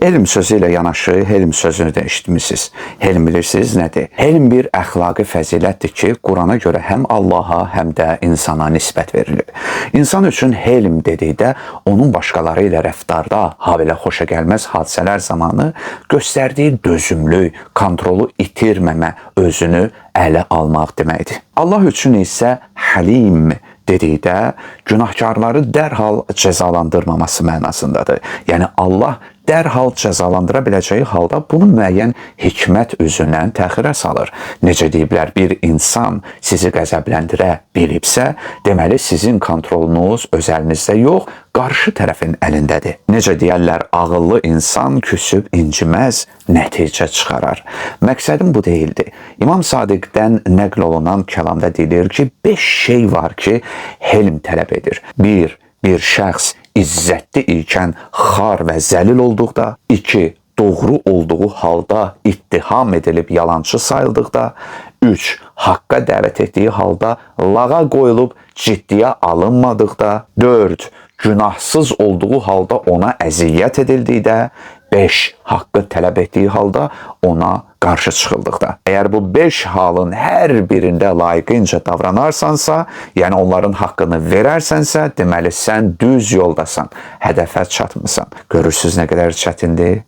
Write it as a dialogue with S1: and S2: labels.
S1: Elm sözü ilə yanaşı helm sözünü də eşitmisiniz. Helm bilirsiniz nədir? Helm bir əxlaqi fəzilətdir ki, Qurana görə həm Allaha, həm də insana nisbət verilir. İnsan üçün helm dedikdə onun başqaları ilə rəftarda, habelə xoşagəlməz hadisələr zamanı göstərdiyi dözümlük, kontrolu itirməmə, özünü ələ almaq deməkdir. Allah üçün isə halim dedikdə günahkarları dərhal cəzalandırmaması mənasındadır. Yəni Allah dərhal cəzalandıra biləcəyi halda bunu müəyyən hikmət üzündən təxirə salır. Necə deyiblər, bir insan sizi qəzəbləndirə bilibsə, deməli sizin kontrolunuz öz əlinizdə yox, qarşı tərəfin əlindədir. Necə deyərlər, ağıllı insan küsüb inciməz, nəticə çıxarar. Məqsədim bu deyildi. İmam Sadiqdən nəql olunan kəlamda deyilir ki, 5 şey var ki, helm tələb edir. Bir şəxs izzətli ikən xar və zəlil olduqda. 2. Doğru olduğu halda ittiham edilib yalancı sayıldıqda. 3. Haqqa dəvət etdiyi halda lağa qoyulub ciddiyə alınmadıqda. 4. Günahsız olduğu halda ona əziyyət edildikdə. 5. Haqqı tələb etdiyi halda ona qarşı çıxıldıqda. Əgər bu 5 halın hər birində layiqincə davranarsansa, yəni onların haqqını verərsənsə, deməli sən düz yoldasan, hədəfə çatmısan. Görürsünüz nə qədər çətindir?